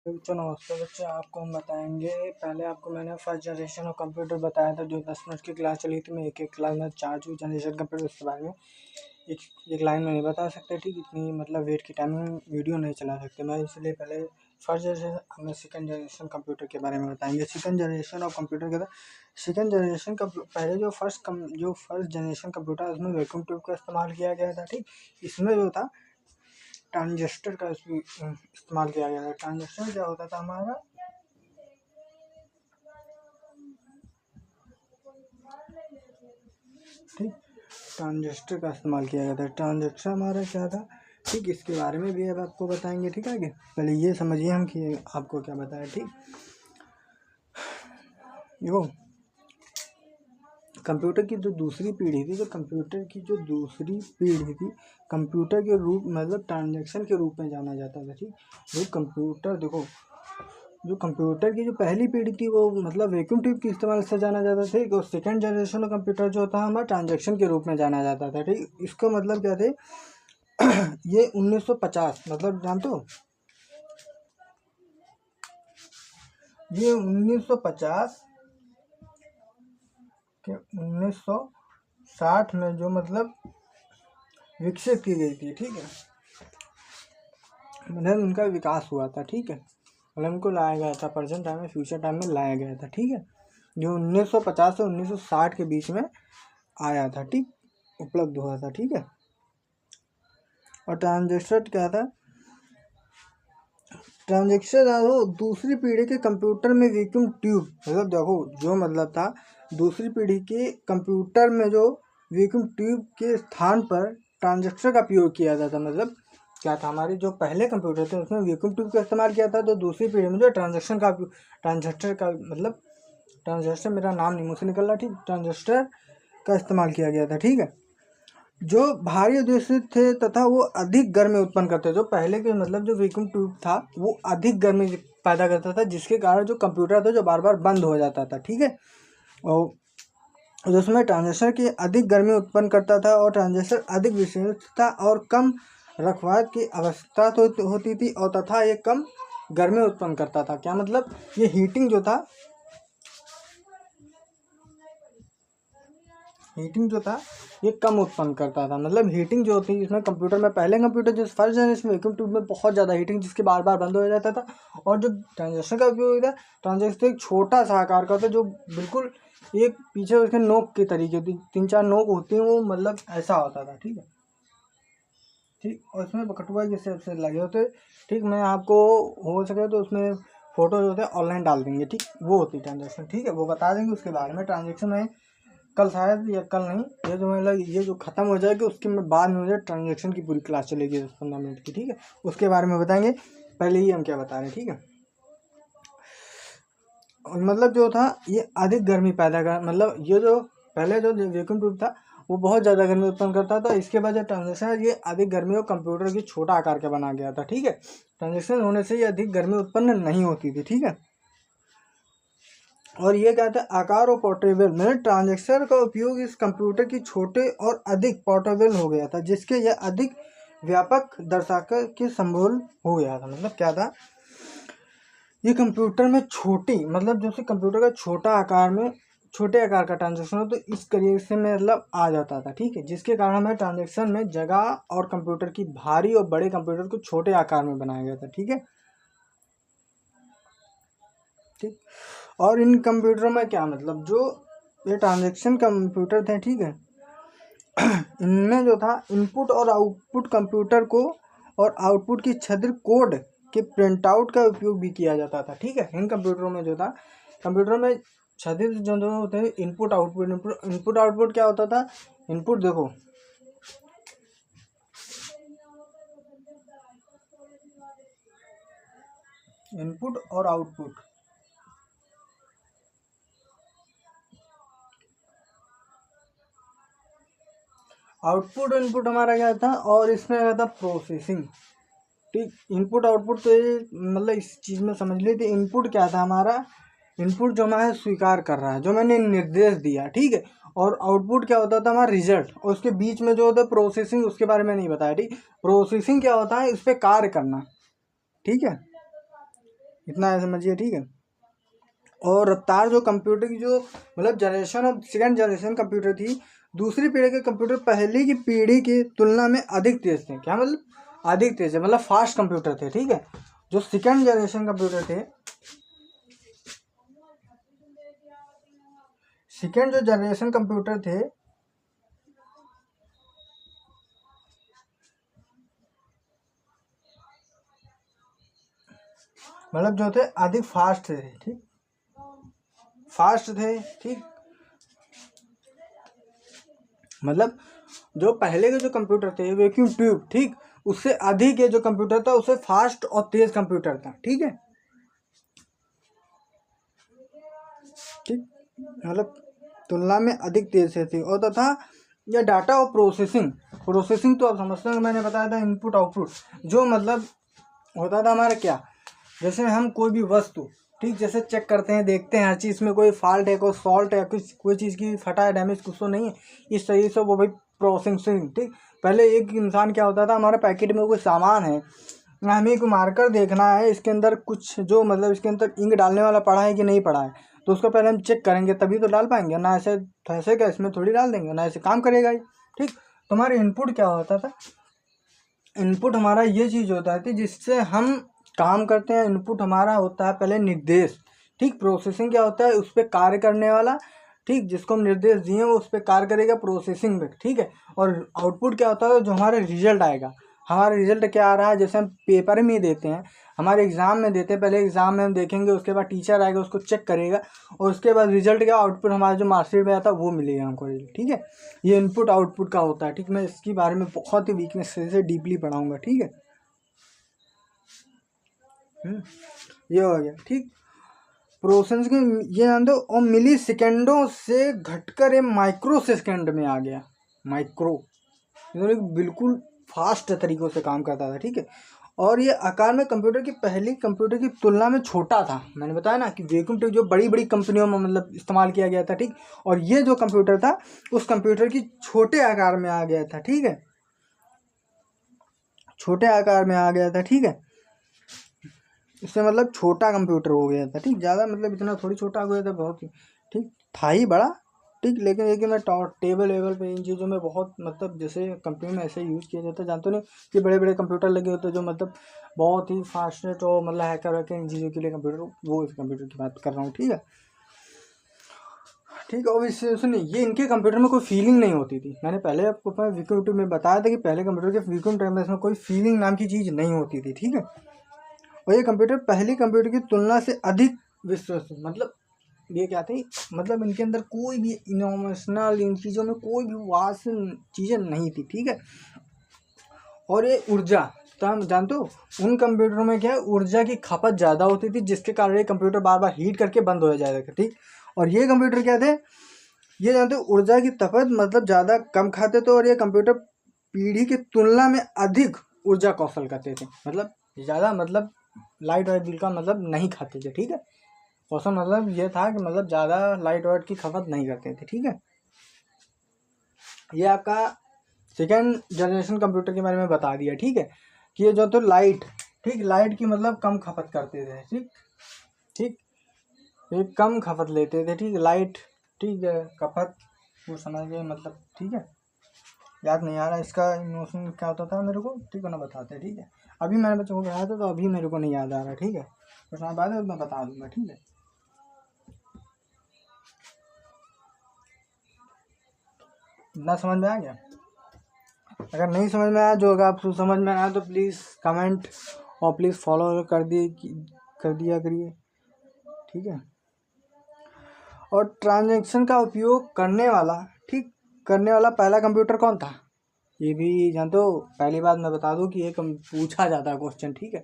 बच्चों नमस्ते बच्चे, आपको हम बताएंगे। पहले आपको मैंने फर्स्ट जनरेशन ऑफ कंप्यूटर बताया था, जो 10 मिनट की क्लास चली थी। मैं एक एक क्लास में 4 जनरेशन कंप्यूटर के बारे में एक लाइन में नहीं बता सकते, ठीक। इतनी मतलब वेट की टाइमिंग वीडियो नहीं चला सकते मैं, इसलिए पहले फर्स्ट जनरेशन हमें सेकंड जनरेशन कंप्यूटर के बारे में बताएंगे। सेकंड जनरेशन ऑफ कंप्यूटर के सेकंड जनरेशन का पहले जो फर्स्ट जनरेशन कंप्यूटर, उसमें वैक्यूम ट्यूब का इस्तेमाल किया गया था, ठीक। इसमें जो था ट्रांजिस्टर का इस्तेमाल किया गया था। ट्रांजिस्टर क्या होता था हमारा, ठीक, ट्रांजिस्टर का इस्तेमाल किया गया था। ट्रांजिस्टर हमारा क्या था, ठीक, इसके बारे में भी अब आपको बताएंगे, ठीक है। आगे पहले ये समझिए हम कि आपको क्या बताया, ठीक। देखो, कंप्यूटर की जो दूसरी पीढ़ी थी, कंप्यूटर के रूप मतलब ट्रांजैक्शन के रूप में जाना जाता था, ठीक। जो कंप्यूटर की जो पहली पीढ़ी थी, वो मतलब वैक्यूम ट्यूब के इस्तेमाल से जाना जाता था, ठीक। और सेकंड जनरेशन ऑफ कंप्यूटर जो था हमारा ट्रांजैक्शन के रूप में जाना जाता था, ठीक। इसका मतलब क्या थे ये 1950 मतलब जानते हो, ये 1950 के 1960 में जो मतलब विकसित की गई थी, ठीक है। मतलब उनका विकास हुआ था, ठीक है। मतलब उनको लाया गया था, प्रेजेंट टाइम में, फ्यूचर टाइम में लाया गया था, ठीक है। जो 1950 से 1960 के बीच में आया था, ठीक, उपलब्ध हुआ था, ठीक है। और ट्रांजिस्टर क्या था, ट्रांजिस्टर दूसरी पीढ़ी के कंप्यूटर में वैक्यूम ट्यूब, मतलब देखो जो मतलब था दूसरी पीढ़ी के कंप्यूटर में जो वैक्यूम ट्यूब के स्थान पर ट्रांजिस्टर का प्रयोग किया जाता था। मतलब क्या था, हमारे जो पहले कंप्यूटर थे उसमें वैक्यूम ट्यूब का इस्तेमाल किया था, तो दूसरी पीढ़ी में जो ट्रांजिस्टर मेरा नाम नहीं मुँह से निकल रहा, ठीक, ट्रांजिस्टर का इस्तेमाल किया गया था, ठीक है। जो भारी उद्देश्य थे तथा वो अधिक गर्मी उत्पन्न करते, जो पहले के मतलब जो वैक्यूम ट्यूब था वो अधिक गर्मी पैदा करता था, जिसके कारण जो कंप्यूटर था जो बार बार बंद हो जाता था, ठीक है। और जिसमें ट्रांजिस्टर की अधिक गर्मी उत्पन्न करता था, और ट्रांजिस्टर अधिक विशेषता और कम रखवार की आवश्यकता होती थी, और तथा ये कम गर्मी उत्पन्न करता था। क्या मतलब, ये हीटिंग जो था ये कम उत्पन्न करता था। मतलब हीटिंग जो होती है इसमें कंप्यूटर में, पहले कंप्यूटर जो फर्स्ट जनरेशन वैक्यूम ट्यूब में बहुत ज़्यादा हीटिंग, जिसके बार बार बंद हो जाता था। और जो ट्रांजिस्टर का उपयोग होता है, ट्रांजिस्टर एक छोटा सा आकार का होता है, जो बिल्कुल एक पीछे उसके नोक की तरीके होती, 3-4 नोक होती हैं, वो मतलब ऐसा होता था, ठीक है, ठीक। और उसमें बकटुआ के शेप से लगे होते, ठीक। मैं आपको हो सके तो उसमें फोटो जो होते हैं ऑनलाइन डाल देंगे, ठीक। वो होती है ट्रांजेक्शन, ठीक है, वो बता देंगे उसके बारे में। ट्रांजेक्शन में कल शायद, या कल नहीं, ये जो मतलब ये जो ख़त्म हो जाएगी उसके में बाद में मुझे ट्रांजेक्शन की पूरी क्लास चलेगी 10-15 मिनट की, ठीक है। उसके बारे में बताएंगे। पहले ही हम क्या बता रहे हैं, ठीक है। और मतलब जो था ये अधिक गर्मी पैदा कर, मतलब ये जो पहले जो वैक्यूम ट्यूब था वो बहुत ज़्यादा गर्मी उत्पन्न करता था। इसके बाद जो ट्रांजेक्शन है ये अधिक गर्मी और कंप्यूटर की छोटा आकार का बना गया था, ठीक है। ट्रांजेक्शन होने से ये अधिक गर्मी उत्पन्न नहीं होती थी, ठीक है। और ये क्या था, आकार और पोर्टेबल, मतलब ट्रांजिस्टर का उपयोग इस कंप्यूटर की छोटे और अधिक पोर्टेबल हो गया था, जिसके यह अधिक व्यापक दर्शाकर के संबोल हो गया था। मतलब क्या था, ये कंप्यूटर में छोटी, मतलब जैसे कंप्यूटर का छोटे आकार का ट्रांजेक्शन हो तो इस तरीके से मतलब आ जाता था, ठीक है। जिसके कारण हमें ट्रांजेक्शन में जगह, और कंप्यूटर की भारी और बड़े कंप्यूटर को छोटे आकार में बनाया गया था, ठीक है, ठीक। और इन कंप्यूटरों में क्या मतलब, जो ये ट्रांजैक्शन कंप्यूटर थे, ठीक है, इनमें जो था इनपुट और आउटपुट कंप्यूटर को और आउटपुट की छद्म कोड के प्रिंट आउट का उपयोग भी किया जाता था, ठीक है। इन कंप्यूटरों में जो था, कंप्यूटर में छद्म जो होते हैं इनपुट आउटपुट क्या होता था, इनपुट देखो, इनपुट और आउटपुट इनपुट हमारा क्या था, और इसमें क्या था, प्रोसेसिंग, ठीक। इनपुट आउटपुट तो ये मतलब इस चीज़ में समझ लीजिए, इनपुट क्या था हमारा, इनपुट जो हमारा स्वीकार कर रहा है, जो मैंने निर्देश दिया, ठीक है। और आउटपुट क्या होता था, हमारा रिजल्ट। और उसके बीच में जो होता है प्रोसेसिंग, उसके बारे में नहीं बताया, ठीक। प्रोसेसिंग क्या होता है, इस पर कार्य करना, ठीक है। इतना है समझिए, ठीक है। और रफ्तार जो कंप्यूटर की जो मतलब generation of second generation computer थी, दूसरी पीढ़ी के कंप्यूटर पहले की पीढ़ी की तुलना में अधिक तेज थे। क्या मतलब अधिक तेज है, मतलब फास्ट कंप्यूटर थे, ठीक है। जो सेकेंड जनरेशन कंप्यूटर थे, सेकेंड जो जनरेशन कंप्यूटर थे मतलब जो थे अधिक फास्ट थे, ठीक, फास्ट थे, ठीक। मतलब जो पहले के जो कंप्यूटर थे वैक्यूम ट्यूब, ठीक, उससे अधिक ये जो कंप्यूटर था उससे फास्ट और तेज कंप्यूटर था, ठीक है, ठीक। मतलब तुलना में अधिक तेज से थी। और तथा यह डाटा और प्रोसेसिंग तो आप समझते हैं, मैंने बताया था इनपुट आउटपुट, जो मतलब होता था हमारा क्या, जैसे हम कोई भी वस्तु, ठीक, जैसे चेक करते हैं, देखते हैं हर चीज़ में कोई फॉल्ट है, कोई सॉल्ट है, कुछ कोई चीज़ की फटा है, डैमेज कुछ तो नहीं है, इस तरीके से वो भाई प्रोसेसिंग, ठीक। पहले एक इंसान क्या होता था, हमारे पैकेट में कोई सामान है, हमें को मारकर देखना है इसके अंदर कुछ जो मतलब इसके अंदर इंक डालने वाला पड़ा है कि नहीं पड़ा है, तो उसको पहले हम चेक करेंगे तभी तो डाल पाएंगे ना, ऐसे क्या इसमें थोड़ी डाल देंगे ना, ऐसे काम करेगा ही, ठीक। तो हमारे इनपुट क्या होता था, इनपुट हमारा ये चीज़ होता है जिससे हम काम करते हैं। इनपुट हमारा होता है पहले निर्देश, ठीक। प्रोसेसिंग क्या होता है, उस पर कार्य करने वाला, ठीक, जिसको हम निर्देश दिए वो उस पर कार्य करेगा प्रोसेसिंग में, ठीक है। और आउटपुट क्या होता है, जो हमारा रिजल्ट आएगा, हमारा रिजल्ट क्या आ रहा है, जैसे हम पेपर में देते हैं, हमारे एग्ज़ाम में देते हैं, पहले एग्ज़ाम में हम देखेंगे, उसके बाद टीचर आएगा उसको चेक करेगा, और उसके बाद रिजल्ट क्या आउटपुट हमारा जो मार्कशीट में आता है वो मिलेगा हमको, ठीक है। ये इनपुट आउटपुट का होता है, ठीक। मैं इसके बारे में बहुत ही वीकनेस से डीपली पढ़ाऊँगा, ठीक है। ये हो गया, ठीक। प्रोसेस के ये जान दो, और मिली सेकेंडों से घटकर ये माइक्रो सेकेंड में आ गया, माइक्रो, बिल्कुल फास्ट तरीक़ों से काम करता था, ठीक है। और ये आकार में कंप्यूटर की पहली कंप्यूटर की तुलना में छोटा था। मैंने बताया ना कि वैक्यूम ट्यूब जो बड़ी बड़ी कंपनियों में मतलब इस्तेमाल किया गया था, ठीक। और ये जो कंप्यूटर था उस कंप्यूटर की छोटे आकार में आ गया था, ठीक है, छोटे आकार में आ गया था, ठीक है। इससे मतलब छोटा कंप्यूटर हो गया था, ठीक। ज़्यादा मतलब इतना थोड़ी छोटा हो गया था, बहुत ही, ठीक, था ही बड़ा, ठीक। लेकिन मैं टेबल लेवल पे इन चीज़ों में बहुत मतलब जैसे कंपनी में ऐसे यूज़ किया जाता है, जानते नहीं कि बड़े बड़े कंप्यूटर लगे होते हैं जो मतलब बहुत ही फास्टेस्ट और मतलब हैकर वैकर इन चीज़ों के लिए कंप्यूटर, वो इस कंप्यूटर की बात कर रहा हूँ, ठीक है, ठीक है। और इससे सुनिए, ये इनके कंप्यूटर में कोई फीलिंग नहीं होती थी। मैंने पहले आपको वैक्यूम में बताया था कि पहले कंप्यूटर के वैक्यूम टाइम में इसमें कोई फीलिंग नाम की चीज़ नहीं होती थी, ठीक है। और ये कंप्यूटर पहली कंप्यूटर की तुलना से अधिक विश्वसनीय, मतलब ये क्या थी, मतलब इनके अंदर कोई भी इनोवेशनल इन चीज़ों में कोई भी वास चीज़ें नहीं थी, ठीक है। और ये ऊर्जा, तो हम जानते हो उन कंप्यूटरों में क्या है, ऊर्जा की खपत ज़्यादा होती थी, जिसके कारण ये कंप्यूटर बार बार हीट करके बंद हो जाएगा, ठीक। और ये कंप्यूटर क्या थे, ये जानते हो ऊर्जा की खपत मतलब ज़्यादा कम खाते थे, और ये कंप्यूटर पीढ़ी की तुलना में अधिक ऊर्जा कौशल करते थे, मतलब ज़्यादा मतलब लाइट वाइट बिल का मतलब नहीं खाते थे, ठीक है। कौशल मतलब ये था कि मतलब ज़्यादा लाइट वाइट की खपत नहीं करते थे, ठीक है। ये आपका सेकेंड जनरेशन कंप्यूटर के बारे में बता दिया, ठीक है, कि ये जो तो लाइट, ठीक, लाइट की मतलब कम खपत करते थे, ठीक, ठीक, ये कम खपत लेते थे, ठीक, लाइट, ठीक है, खपत वो समझ गए मतलब, ठीक है। याद नहीं आ रहा इसका इमोशन क्या होता था मेरे को, ठीक है ना, बताते, ठीक है। अभी मैंने बच्चों को पढ़ाया था तो अभी मेरे को नहीं याद आ रहा, ठीक है, कुछ ना बाद में मैं बता दूंगा, ठीक है। इतना समझ में आ गया? अगर नहीं समझ में आया, जो अगर आपको समझ में आया तो प्लीज़ कमेंट और प्लीज़ फॉलो कर दिया करिए, ठीक है। और ट्रांजैक्शन का उपयोग करने वाला, ठीक, करने वाला पहला कंप्यूटर कौन था, ये भी जानते हो। पहली बात मैं बता दूं कि ये पूछा जाता है क्वेश्चन, ठीक है,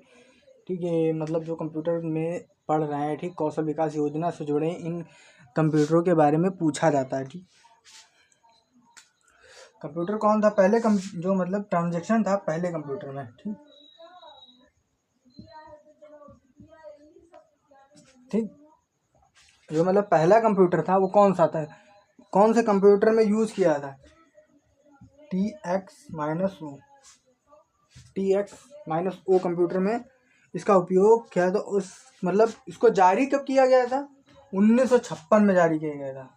ठीक है। मतलब जो कंप्यूटर में पढ़ रहे हैं, ठीक, कौशल विकास योजना से जुड़े इन कंप्यूटरों के बारे में पूछा जाता है, ठीक। कंप्यूटर कौन था पहले जो मतलब ट्रांजैक्शन था पहले कंप्यूटर में, ठीक, ठीक, जो मतलब पहला कंप्यूटर था वो कौन सा था, कौन से कंप्यूटर में यूज़ किया था, T x minus O computer में इसका उपयोग किया था उस मतलब इसको जारी कब किया गया था? 1956 में जारी किया गया था।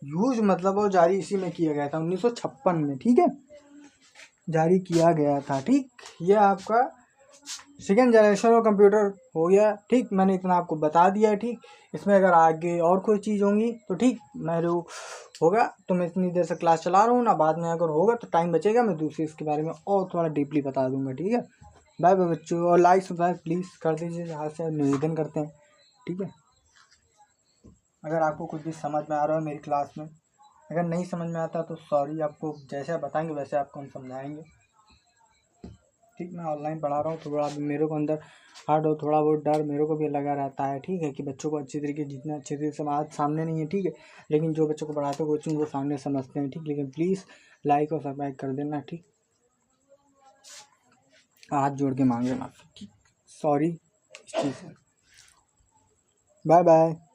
यूज मतलब वो जारी इसी में किया गया था 1956 में, ठीक है, जारी किया गया था। ठीक, ये आपका सेकेंड जनरेशन का कंप्यूटर हो गया। ठीक, मैंने इतना आपको बता दिया है। ठीक, इसमें अगर आगे और कोई चीज़ होंगी तो ठीक मेरे होगा, तो मैं इतनी देर से क्लास चला रहा हूँ ना, बाद में अगर होगा तो टाइम बचेगा मैं दूसरी इसके बारे में और थोड़ा डीपली बता दूंगा। ठीक है, बाय बाय बच्चों, और लाइक सब्सक्राइब प्लीज़ कर दीजिए, हाथ से निवेदन करते हैं। ठीक है, अगर आपको कुछ भी समझ में आ रहा है मेरी क्लास में, अगर नहीं समझ में आता तो सॉरी, आपको जैसे आप बताएंगे वैसे आपको हम समझाएंगे। ठीक, मैं ऑनलाइन पढ़ा रहा हूँ, थोड़ा मेरे को अंदर हार्ड और थोड़ा बहुत डर मेरे को भी लगा रहता है। ठीक है, कि बच्चों को अच्छी तरीके जितना अच्छे तरीके से आज सामने नहीं है। ठीक है, लेकिन जो बच्चों को पढ़ाते हैं कोचिंग वो सामने समझते हैं। ठीक, लेकिन प्लीज़ लाइक और सब्सक्राइब कर देना। ठीक, हाथ जोड़ के मांगे माफी। ठीक, सॉरी इस चीज़ से। Bye bye.